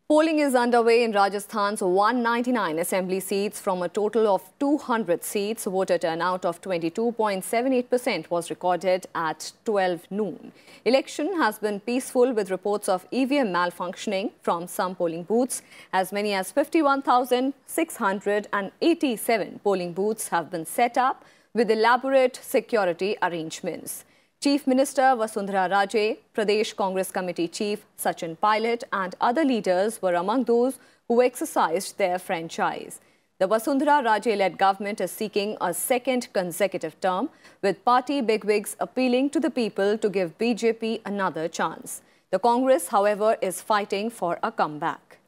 Polling is underway in Rajasthan's 199 assembly seats from a total of 200 seats. Voter turnout of 22.78% was recorded at 12 noon. Election has been peaceful with reports of EVM malfunctioning from some polling booths. As many as 51,687 polling booths have been set up with elaborate security arrangements. Chief Minister Vasundhara Raje, Pradesh Congress Committee Chief Sachin Pilot and other leaders were among those who exercised their franchise. The Vasundhara Raje-led government is seeking a second consecutive term, with party bigwigs appealing to the people to give BJP another chance. The Congress, however, is fighting for a comeback.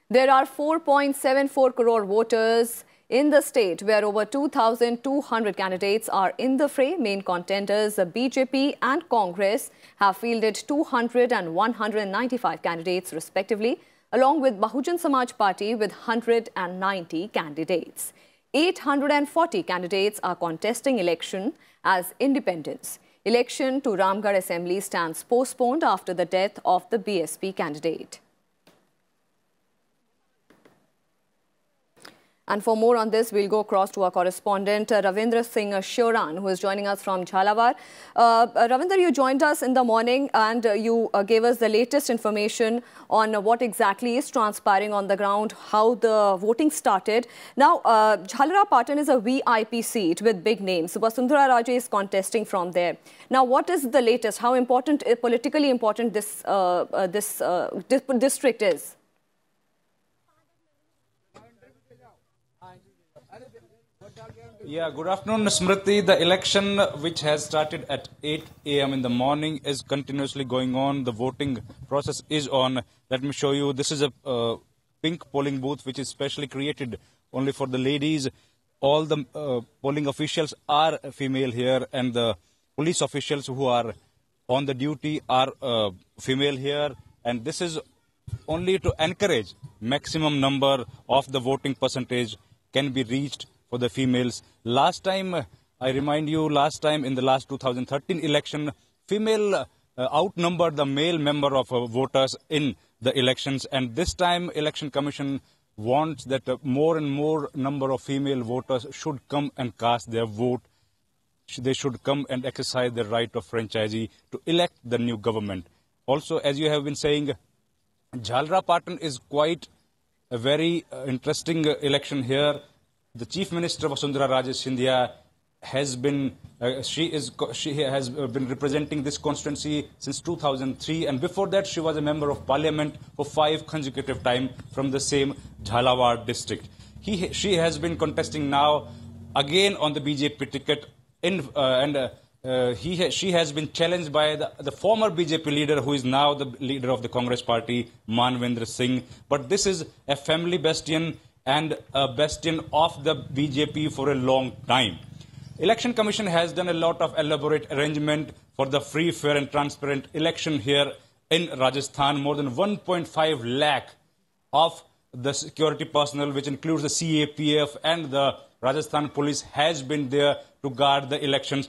There are 4.74 crore voters in the state, where over 2,200 candidates are in the fray. Main contenders, BJP and Congress, have fielded 200 and 195 candidates respectively, along with Bahujan Samaj Party with 190 candidates. 840 candidates are contesting election as independents. Election to Ramgarh Assembly stands postponed after the death of the BSP candidate. And for more on this, we'll go across to our correspondent, Ravindra Singh Shioran, who is joining us from Jhalawar. Ravindra, you joined us in the morning and you gave us the latest information on what exactly is transpiring on the ground, how the voting started. Now, Jhalawar Patan is a VIP seat with big names. Vasundhara Raje is contesting from there. Now, what is the latest? How important, politically important this district is? Yeah, good afternoon, Smriti. The election, which has started at 8 a.m. in the morning, is continuously going on. The voting process is on. Let me show you. This is a pink polling booth, which is specially created only for the ladies. All the polling officials are female here, and the police officials who are on the duty are female here. And this is only to encourage maximum number of the voting percentage can be reached for the females. Last time, I remind you, last time in the last 2013 election, female outnumbered the male member of voters in the elections. And this time, Election Commission wants that more and more number of female voters should come and cast their vote. They should come and exercise their right of franchisee to elect the new government. Also, as you have been saying, Jhalawar Patan is quite a very interesting election here. The Chief Minister Vasundhara Raje Scindia has been she has been representing this constituency since 2003, and before that she was a member of parliament for 5 consecutive times from the same Jhalawar district. She has been contesting now again on the BJP ticket, she has been challenged by the former BJP leader, who is now the leader of the Congress party, Manvendra Singh. But this is a family bastion and a bastion of the BJP for a long time. Election Commission has done a lot of elaborate arrangement for the free, fair and transparent election here in Rajasthan. More than 1.5 lakh of the security personnel, which includes the CAPF and the Rajasthan police, has been there to guard the elections.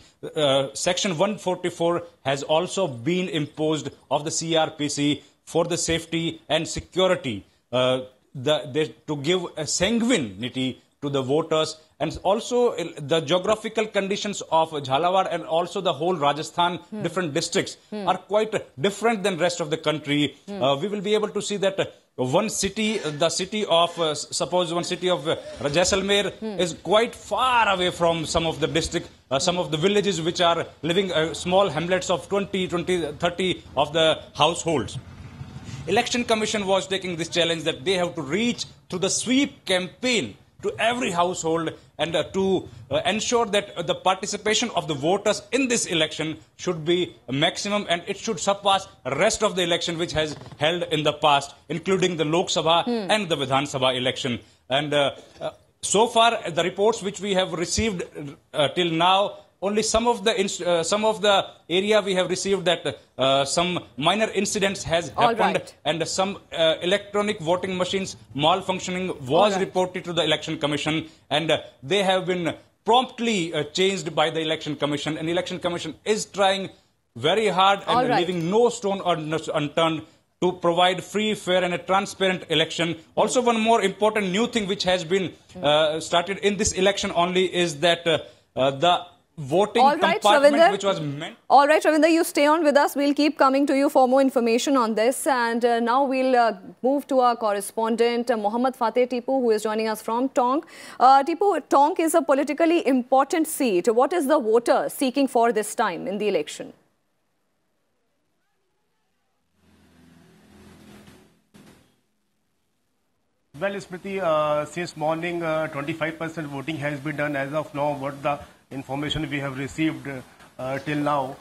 Section 144 has also been imposed of the CRPC for the safety and security, to give a sanguinity to the voters. And also the geographical conditions of Jhalawar and also the whole Rajasthan, different districts are quite different than rest of the country. We will be able to see that one city, the city of, suppose one city of Jaisalmer is quite far away from some of the district, some of the villages which are living small hamlets of 20, 30 of the households. Election Commission was taking this challenge that they have to reach through the sweep campaign to every household and to ensure that the participation of the voters in this election should be maximum, and it should surpass the rest of the election which has held in the past, including the Lok Sabha and the Vidhan Sabha election. And so far, the reports which we have received till now, only some of the area we have received that some minor incidents has happened, and some electronic voting machines malfunctioning was reported to the Election Commission, and they have been promptly changed by the Election Commission. And Election Commission is trying very hard and right. leaving no stone unturned to provide free, fair and a transparent election. Also, one more important new thing which has been started in this election only is that the voting compartment which was meant... All right, Ravinder, you stay on with us. We'll keep coming to you for more information on this. And now we'll move to our correspondent, Mohammad Fateh Tipu, who is joining us from Tonk. Tipu, Tonk is a politically important seat. What is the voter seeking for this time in the election? Well, Smriti, since morning, 25% voting has been done as of now. What the information we have received till now,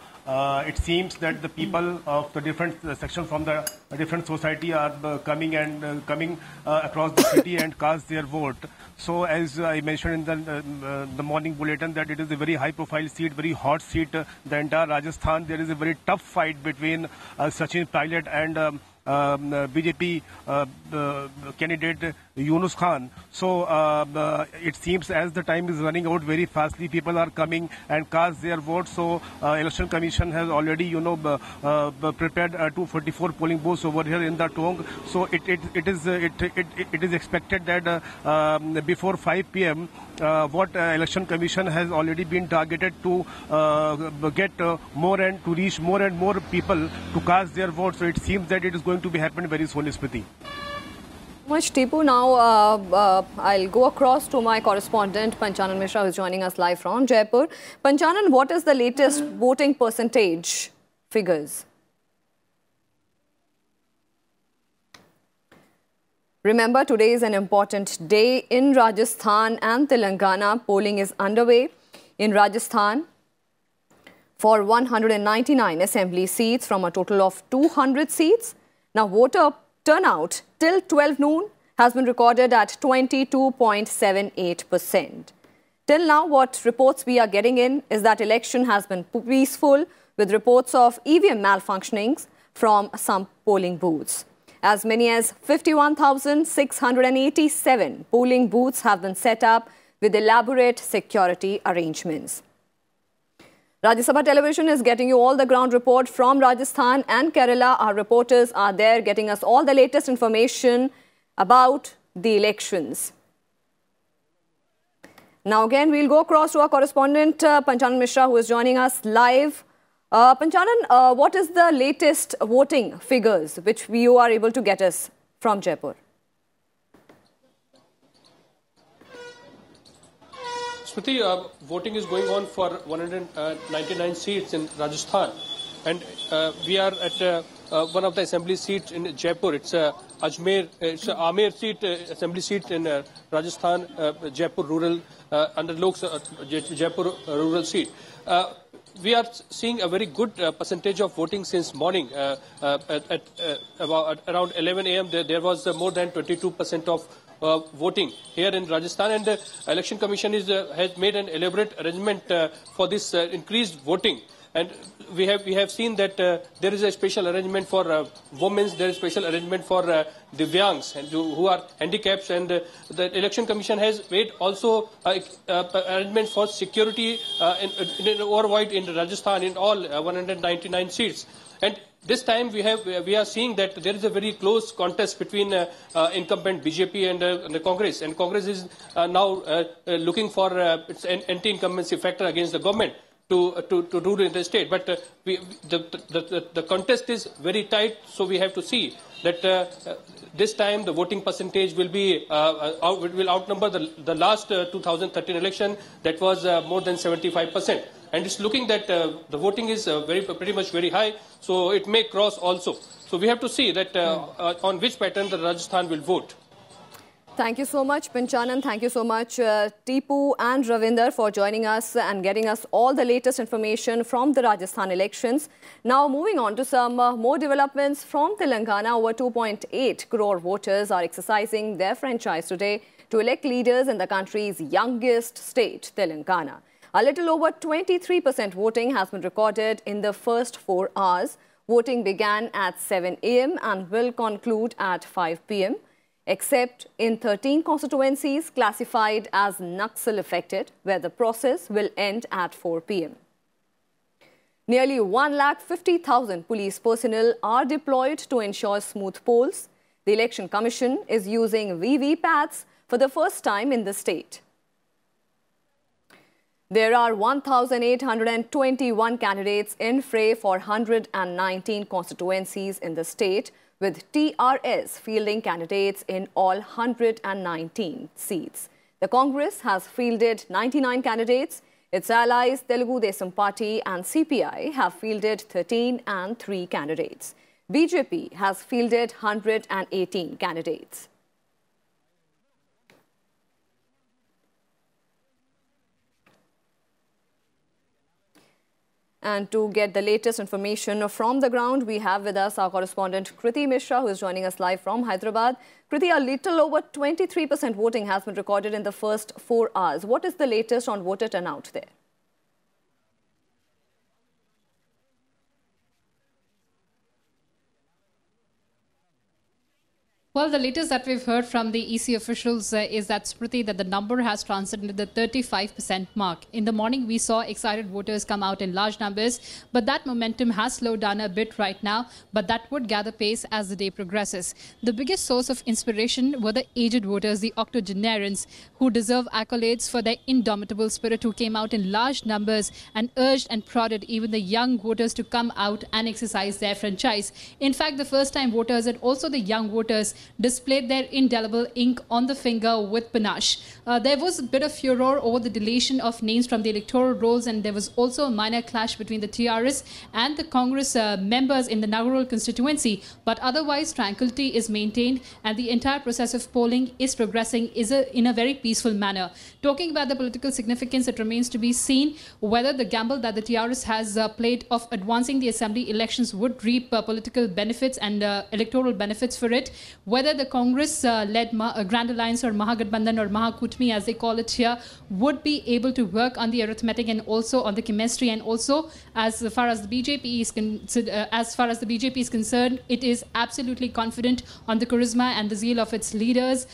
it seems that the people of the different sections from the different society are coming across the city and cast their vote. So, as I mentioned in the morning bulletin, that it is a very high-profile seat, very hot seat. The entire Rajasthan, there is a very tough fight between Sachin Pilot and BJP candidate Yunus Khan. So it seems as the time is running out very fastly, people are coming and cast their votes. So Election Commission has already, prepared 244 polling booths over here in the Tonk. So it is expected that before 5 p.m. What Election Commission has already been targeted to get more and to reach more and more people to cast their votes. So it seems that it is going to be happen very soon, Smriti. Much, Tipu. Now I'll go across to my correspondent Panchanan Mishra, who is joining us live from Jaipur. Panchanan, what is the latest voting percentage figures? Remember, today is an important day in Rajasthan and Telangana. Polling is underway in Rajasthan for 199 assembly seats from a total of 200 seats. Now, voter turnout till 12 noon has been recorded at 22.78%. Till now, what reports we are getting in is that election has been peaceful, with reports of EVM malfunctionings from some polling booths. As many as 51,687 polling booths have been set up with elaborate security arrangements. Rajya Sabha Television is getting you all the ground report from Rajasthan and Kerala. Our reporters are there getting us all the latest information about the elections. Now again, we'll go across to our correspondent Panchanan Mishra, who is joining us live. Panchanan, what is the latest voting figures which you are able to get us from Jaipur? Smriti, voting is going on for 199 seats in Rajasthan, and we are at one of the assembly seats in Jaipur. It's Amer seat, assembly seat in Rajasthan, Jaipur rural, under Jaipur rural seat. We are seeing a very good percentage of voting since morning. At around 11 a.m. there was more than 22% of voting here in Rajasthan, and the Election Commission has made an elaborate arrangement for this increased voting. And we have seen that there is a special arrangement for women, there is a special arrangement for Divyangs and who are handicaps, and the Election Commission has made also arrangement for security overwide in Rajasthan in all 199 seats. And this time we are seeing that there is a very close contest between incumbent BJP and the Congress, and Congress is now looking for its anti-incumbency factor against the government to rule in the state. But the contest is very tight, so we have to see that this time the voting percentage will be will outnumber the last 2013 election, that was more than 75%. And it's looking that the voting is pretty much very high, so it may cross also. So we have to see that on which pattern the Rajasthan will vote. Thank you so much, Panchanan. Thank you so much, Tipu and Ravinder, for joining us and getting us all the latest information from the Rajasthan elections. Now, moving on to some more developments from Telangana. Over 2.8 crore voters are exercising their franchise today to elect leaders in the country's youngest state, Telangana. A little over 23% voting has been recorded in the first 4 hours. Voting began at 7 a.m. and will conclude at 5 p.m. except in 13 constituencies classified as Naxal affected, where the process will end at 4 p.m. Nearly 150,000 police personnel are deployed to ensure smooth polls. The Election Commission is using VVPATs for the first time in the state. There are 1,821 candidates in fray for 119 constituencies in the state, with TRS fielding candidates in all 119 seats. The Congress has fielded 99 candidates. Its allies, Telugu Desam Party and CPI, have fielded 13 and 3 candidates. BJP has fielded 118 candidates. And to get the latest information from the ground, we have with us our correspondent Kriti Mishra, who is joining us live from Hyderabad. Kriti, a little over 23% voting has been recorded in the first 4 hours. What is the latest on voter turnout there? Well, the latest that we've heard from the EC officials is that, Smriti, that the number has transcended the 35% mark. In the morning, we saw excited voters come out in large numbers, but that momentum has slowed down a bit right now, but that would gather pace as the day progresses. The biggest source of inspiration were the aged voters, the octogenarians, who deserve accolades for their indomitable spirit, who came out in large numbers and urged and prodded even the young voters to come out and exercise their franchise. In fact, the first-time voters and also the young voters displayed their indelible ink on the finger with panache. There was a bit of furor over the deletion of names from the electoral rolls, and there was also a minor clash between the TRS and the Congress members in the Nagarol constituency. But otherwise, tranquility is maintained and the entire process of polling is progressing in a very peaceful manner. Talking about the political significance, it remains to be seen whether the gamble that the TRS has played of advancing the assembly elections would reap political benefits and electoral benefits for it. Whether the Congress-led Grand Alliance or Mahagathbandhan or Mahakutmi, as they call it here, would be able to work on the arithmetic and also on the chemistry, and also as far as the BJP is concerned, it is absolutely confident on the charisma and the zeal of its leaders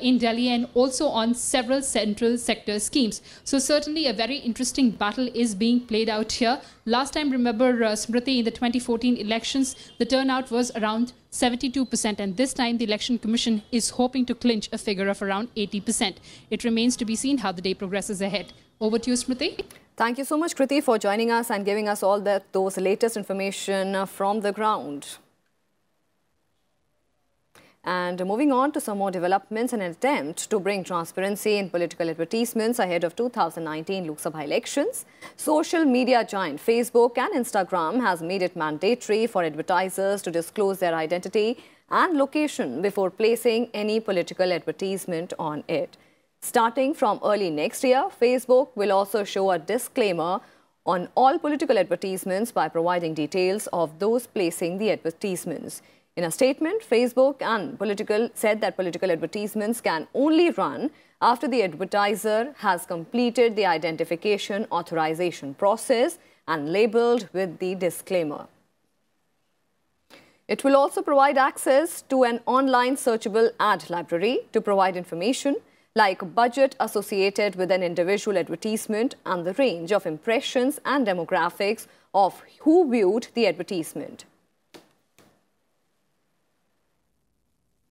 in Delhi, and also on several central sector schemes. So certainly a very interesting battle is being played out here. Last time, remember, Smriti, in the 2014 elections, the turnout was around 72%, and this time the Election Commission is hoping to clinch a figure of around 80%. It remains to be seen how the day progresses ahead. Over to you, Smriti. Thank you so much, Kriti, for joining us and giving us all those latest information from the ground. And moving on to some more developments, an attempt to bring transparency in political advertisements ahead of 2019 Lok Sabha elections. Social media giant Facebook and Instagram has made it mandatory for advertisers to disclose their identity and location before placing any political advertisement on it. Starting from early next year, Facebook will also show a disclaimer on all political advertisements by providing details of those placing the advertisements. In a statement, Facebook said that political advertisements can only run after the advertiser has completed the identification authorization process and labeled with the disclaimer. It will also provide access to an online searchable ad library to provide information like budget associated with an individual advertisement and the range of impressions and demographics of who viewed the advertisement.